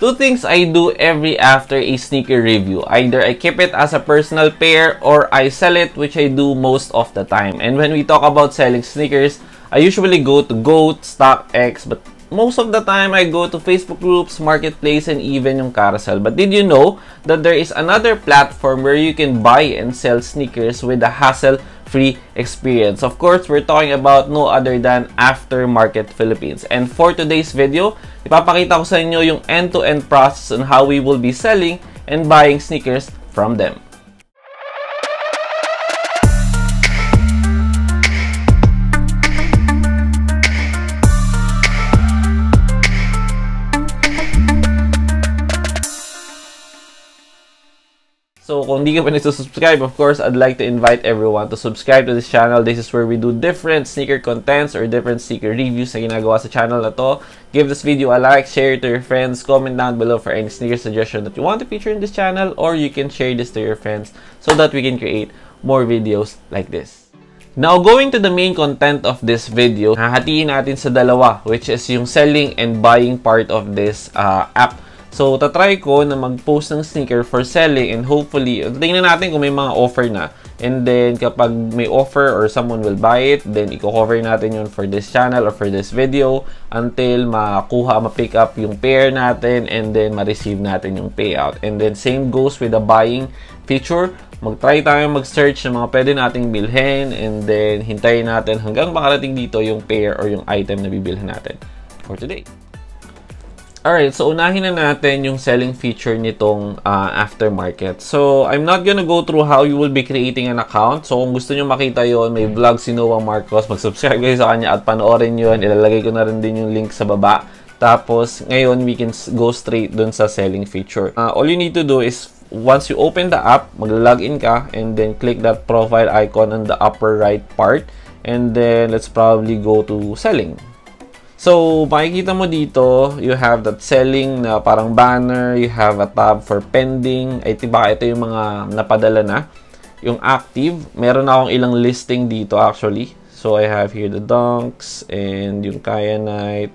Two things I do every after a sneaker review. Either I keep it as a personal pair or I sell it, which I do most of the time. And when we talk about selling sneakers, I usually go to GOAT, StockX, but most of the time I go to Facebook groups, Marketplace, and even yung Carousel. But did you know that there is another platform where you can buy and sell sneakers with a hassle-free experience? Of course, we're talking about no other than Aftermarket Philippines. And for today's video, ipapakita ko sa inyo yung end-to-end process on how we will be selling and buying sneakers from them. So, kung di ka pa nagsusubscribe, of course, I'd like to invite everyone to subscribe to this channel. This is where we do different sneaker contents or different sneaker reviews na ginagawa sa channel na to. Give this video a like, share it to your friends, comment down below for any sneaker suggestion that you want to feature in this channel, or you can share this to your friends so that we can create more videos like this. Now, going to the main content of this video, hahatiin natin sa dalawa, which is yung selling and buying part of this app. So, tatry ko na mag-post ng sneaker for selling and hopefully, tingnan natin kung may mga offer na. And then, kapag may offer or someone will buy it, then i-cover natin yun for this channel or for this video until ma-pick up yung pair natin and then ma-receive natin yung payout. And then, same goes with the buying feature. Mag-try tayo mag-search ng mga pwede nating bilhin and then hintayin natin hanggang makarating dito yung pair or yung item na bibilhin natin for today. Alright, so unahin na natin yung selling feature nitong Aftermarket. So, I'm not gonna go through how you will be creating an account. So, kung gusto nyo makita yon, may vlog si Noah Marcos. Mag-subscribe kayo sa kanya at panoorin yun. Ilalagay ko na rin din yung link sa baba. Tapos, ngayon, we can go straight dun sa selling feature. All you need to do is, once you open the app, mag-login ka, and then click that profile icon on the upper right part. And then, let's probably go to selling. So, makikita mo dito, you have that selling na parang banner, you have a tab for pending. I think baka ito yung mga napadala na. Yung active, meron na akong ilang listing dito actually. So, I have here the Dunks and yung Kyanite.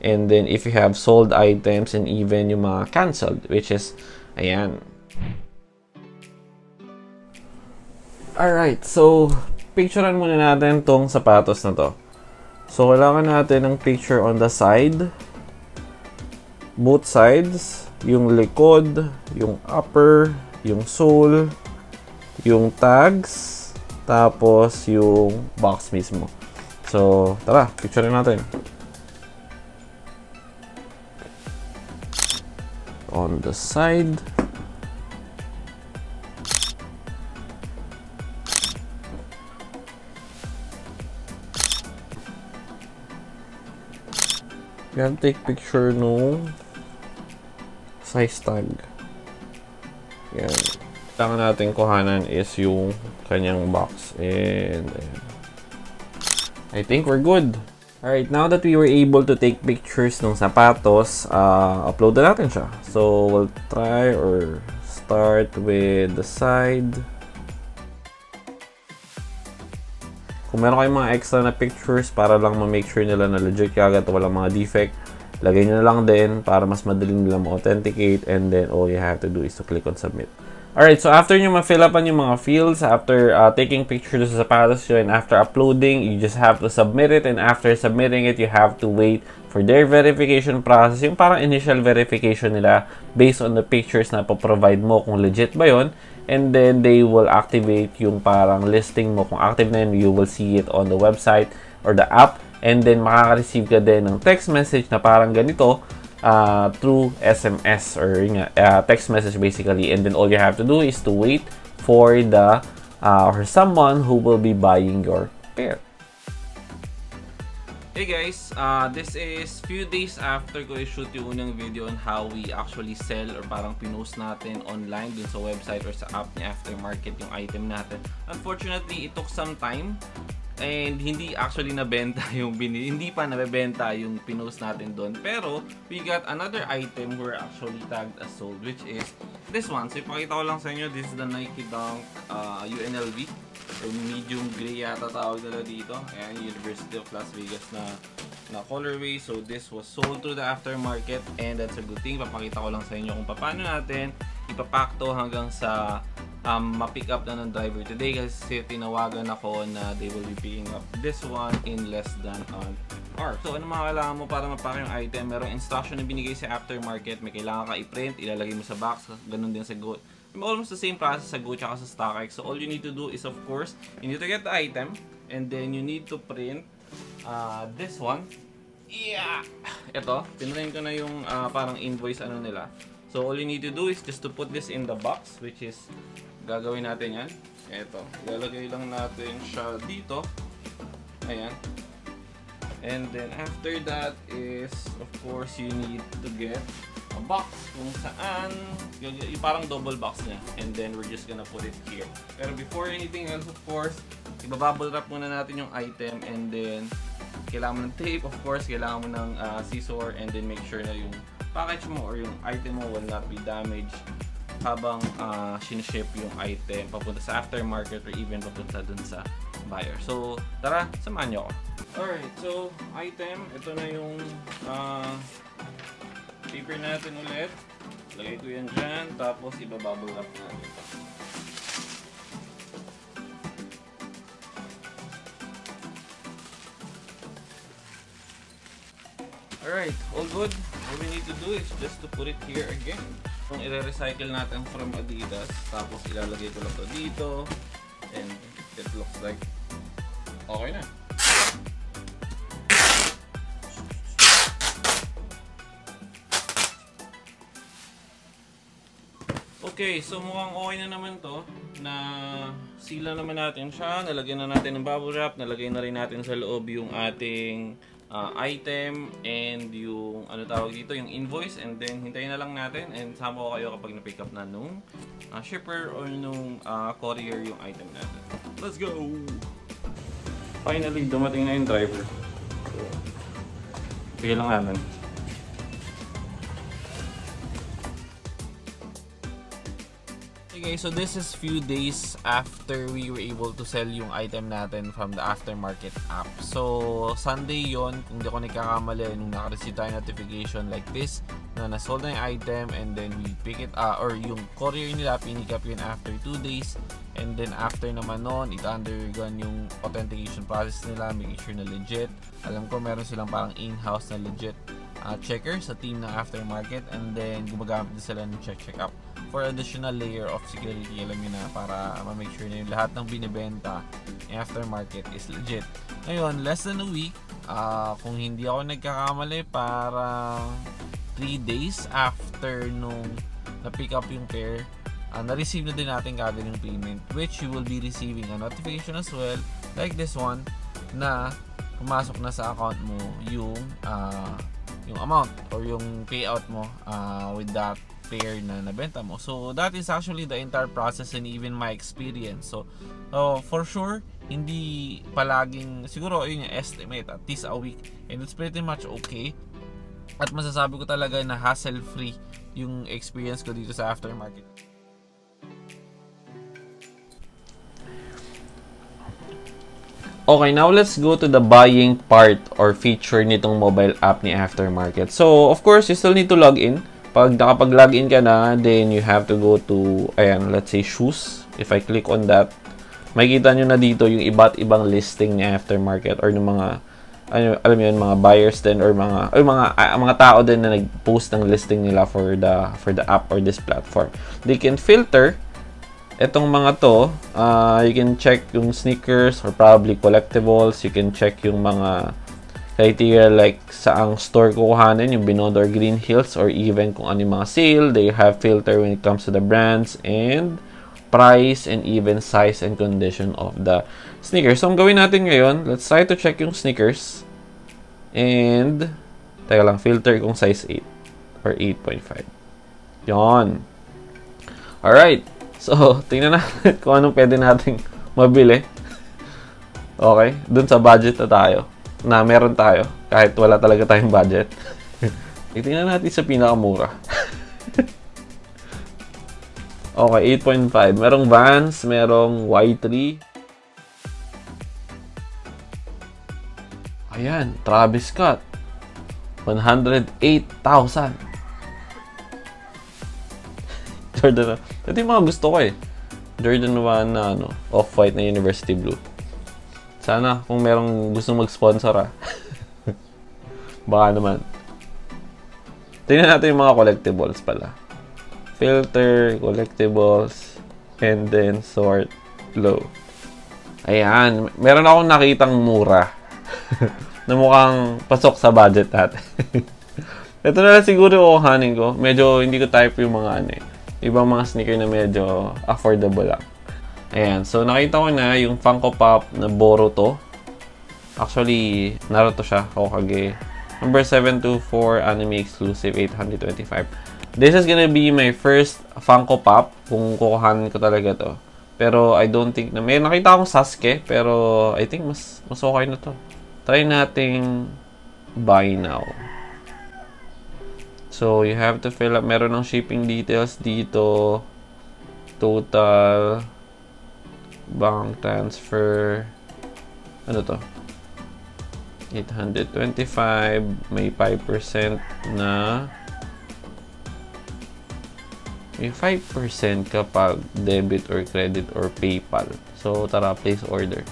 And then, if you have sold items and even yung mga canceled, which is, ayan. Alright, so, picturean muna natin tong sapatos na to. So, kailangan natin ng picture on the side. Both sides. Yung likod, yung upper, yung sole, yung tags, tapos yung box mismo. So, tara, picture natin. On the side. You have to take picture nung size tag. Yan. Kailangan natin kuhanan is yung kanyang box. And I think we're good. Alright, now that we were able to take pictures ng sapatos, upload na natin siya. So, we'll try or start with the side. Kung meron kayong mga extra na pictures para lang ma-make sure nila na legit kagad at walang mga defect, lagay nyo na lang din para mas madali nila ma-authenticate, and then all you have to do is to click on submit. Alright, so after nyo ma-fill upan yung mga fields, after taking pictures sa sapatos nyo, and after uploading, you just have to submit it, and after submitting it, you have to wait for their verification process, yung parang initial verification nila based on the pictures na po-provide mo kung legit ba yon. And then, they will activate yung parang listing mo. Kung active na yun, you will see it on the website or the app. And then, makaka-receive ka din ng text message na parang ganito through SMS or text message basically. And then, all you have to do is to wait for the or someone who will be buying your pair. Hey guys, this is few days after ko i-shoot yung unang video on how we actually sell or parang pinost natin online dun sa website or sa app ni Aftermarket yung item natin. Unfortunately, it took some time and hindi actually nabenta yung hindi pa nabebenta yung pinost natin doon. Pero we got another item we're actually tagged as sold, which is this one. So ipakita ko lang sa inyo, this is the Nike Dunk UNLV. or medium gray yata tawag nila dito. Ayan, University of Las Vegas na colorway. So this was sold through the aftermarket, and that's a good thing. Papakita ko lang sa inyo kung paano natin ipapack to hanggang sa ma-pick up na ng driver today, kasi tinawagan ako na they will be picking up this one in less than an hour. So ano mga kailangan mo para mapack yung item? Merong instruction na binigay sa aftermarket. May kailangan ka i-print, ilalagay mo sa box. Ganun din sa Go. Almost the same process sa Go tsaka sa StockX. So all you need to do is, of course, you need to get the item, and then you need to print this one. Yeah! Ito, pinrint ko na yung parang invoice ano nila. So all you need to do is just to put this in the box, which is gagawin natin yan. Ito, ilalagay lang natin siya dito. Ayan. And then after that is, of course, you need to get a box kung saan parang double box niya, and then we're just gonna put it here. Pero before anything else, of course, ibabubble wrap muna natin yung item, and then kailangan mo ng tape, of course, kailangan mo ng scissor, and then make sure na yung package mo or yung item mo will not be damaged habang siniship yung item papunta sa aftermarket or even papunta dun sa buyer. So tara, samahan niyo ako. Alright, so item, ito na yung paper natin ulit. Lagay ko yan dyan, tapos ibabubble wrap natin. Alright, all good. All we need to do is just to put it here again. Kung i-recycle natin from Adidas, tapos ilalagay ko lang to dito, and it looks like okay na. Okay, so mukhang okay na naman to. Na sila naman natin siya. Nalagyan na natin ng bubble wrap. Nalagay na rin natin sa loob yung ating item and yung ano tawag dito, yung invoice, and then hintayin na lang natin and sama ko kayo kapag na-pick up na nung shipper or nung courier yung item natin. Let's go! Finally, dumating na yung driver. Sige lang natin. Okay, so this is few days after we were able to sell yung item natin from the aftermarket app. So Sunday yon, kung di ako nagkakamali, nung naka-receive tayo notification like this na na-sold na yung item, and then we pick it or yung courier nila pinick up yun after 2 days, and then after naman nun it undergone yung authentication process nila, making sure na legit. Alam ko meron silang parang in-house na legit checker sa team ng aftermarket, and then gumagamit din sila ng check up for additional layer of security, alam nyo na, para ma-make sure na yung lahat ng binibenta ng aftermarket is legit. Ngayon, less than a week, kung hindi ako nagkakamali, parang 3 days after nung na-pick up yung pair, na-receive na din natin kagad yung payment, which you will be receiving a notification as well, like this one, na pumasok na sa account mo yung amount or yung payout mo with that pair na nabenta mo. So that is actually the entire process and even my experience. So for sure, hindi palaging, siguro yun yung estimate, at least a week, and it's pretty much okay. At masasabi ko talaga na hassle-free yung experience ko dito sa aftermarket. Okay, now let's go to the buying part or feature nitong mobile app ni Aftermarket. So, of course, you still need to log in. Pag nakapag-login ka na, then you have to go to, ayan, let's say shoes. If I click on that, makikita nyo na dito yung iba't ibang listing ni Aftermarket or ng mga, alam mo yun, mga buyers din or mga tao din na nag-post ng listing nila for the app or this platform. They can filter etong mga to. You can check yung sneakers or probably collectibles. You can check yung mga criteria like saang store kukuhanin, yung Binod or Green Hills, or even kung ano yung mga sale. They have filter when it comes to the brands and price and even size and condition of the sneakers. So, ang gawin natin ngayon, let's try to check yung sneakers. And, teka lang, filter kung size 8 or 8.5. Yon. Alright. So, tingnan natin kung anong pwede nating mabili. Okay, dun sa budget na tayo. Na meron tayo. Kahit wala talaga tayong budget. Tingnan natin sa pinakamura. Okay, 8.5. Merong Vans, merong Y3. Ayan, Travis Scott. 108,000. Jordan 1. Ito yung mga gusto ko eh. Jordan 1 na ano, off-white na University Blue. Sana kung merong gusto mag-sponsor baka naman. Tingnan natin yung mga collectibles pala. Filter, collectibles, and then sort low. Ayan, meron akong nakitang mura na mukhang pasok sa budget natin. Ito na lang siguro kukuhanin ko. Medyo hindi ko type yung mga ano eh. Ibang mga sneaker na medyo affordable lang. Ayan, so nakita ko na yung Funko Pop na Boro to. Actually, Naruto siya, Hokage. Number 724, anime exclusive, 825. This is gonna be my first Funko Pop kung kukuhanin ko talaga to. Pero I don't think na may nakita akong Sasuke, pero I think mas okay na to. Try nating buy now. So you have to fill up, meron ng shipping details dito. Total bank transfer. Ano to? 825, may 5% na. May 5% kapag debit or credit or PayPal. So, tara, place order.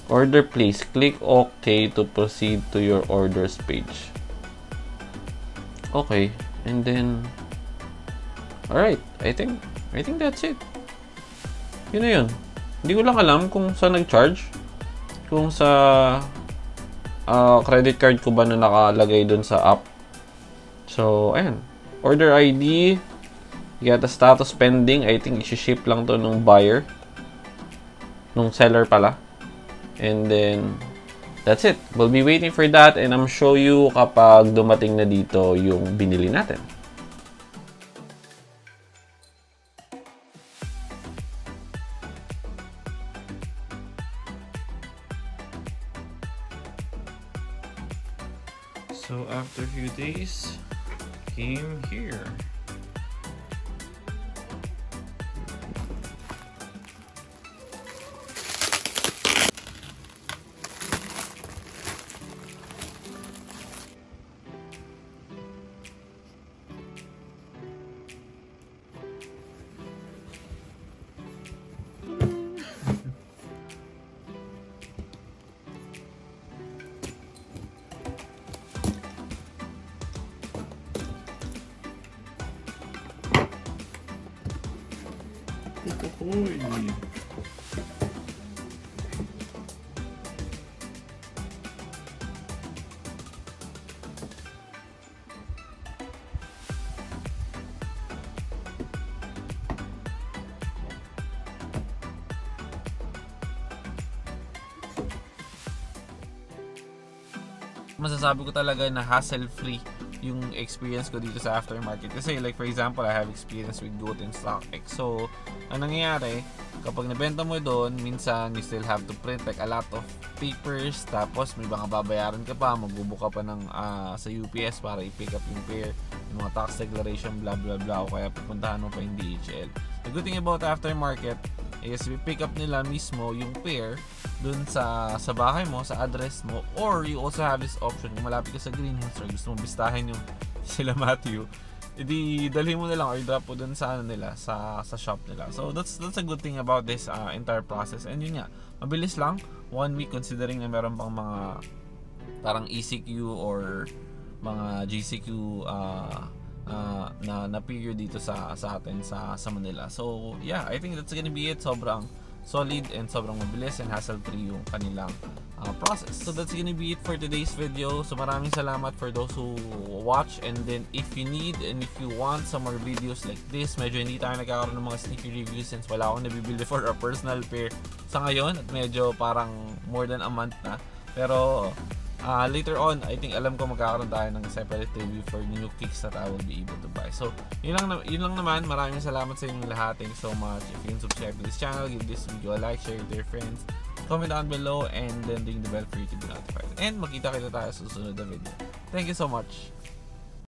Order please. Click OK to proceed to your orders page. Okay. And then, alright. I think that's it. Yun na yun. Hindi ko lang alam kung saan nag-charge. Kung sa credit card ko ba na nakalagay dun sa app. So, ayan. Order ID, you got the status pending. I think i-ship lang to nung buyer. Nung seller pala. And then, that's it. We'll be waiting for that and I'm show you kapag dumating na dito yung binili natin. So, after a few days, came here. Masasabi ko talaga na hassle-free yung experience ko dito sa aftermarket. Kasi like for example, I have experience with GOAT and StockX. So, ang nangyayari, kapag nabenta mo doon, minsan you still have to print like a lot of papers. Tapos may mga babayaran ka pa, magbubuka pa ng sa UPS para i-pick up yung pair, yung mga tax declaration, blah blah blah, o kaya pupuntahan mo pa yung DHL. The good thing about aftermarket is pick up nila mismo yung pair dun sa bahay mo, sa address mo, or you also have this option kung malapit ka sa greenhouse or gusto mong bistahin yung sila Matthew, edi dalhin mo na lang or drop mo dun sa ano nila, sa shop nila. So that's a good thing about this entire process. And yun nga, mabilis lang, 1 week considering na meron pang mga parang ECQ or mga GCQ na period dito sa atin sa Manila. So yeah, I think that's gonna be it. Sobrang solid and sobrang mabilis and hassle-free yung kanilang process. So that's gonna be it for today's video. So maraming salamat for those who watch, and then if you need and if you want some more videos like this, medyo hindi tayo nagkakaroon ng mga sneaker reviews since wala akong nabibili for a personal pair sa ngayon at medyo parang more than a month na. Pero later on, I think alam ko magkakaroon tayo ng separate review for new kicks that I will be able to buy. So, yun lang naman. Maraming salamat sa inyong lahat. Thank you so much. If you can subscribe to this channel, give this video a like, share it with your friends, comment down below, and then ring the bell for you to be notified. And makita kita tayo sa susunod na video. Thank you so much.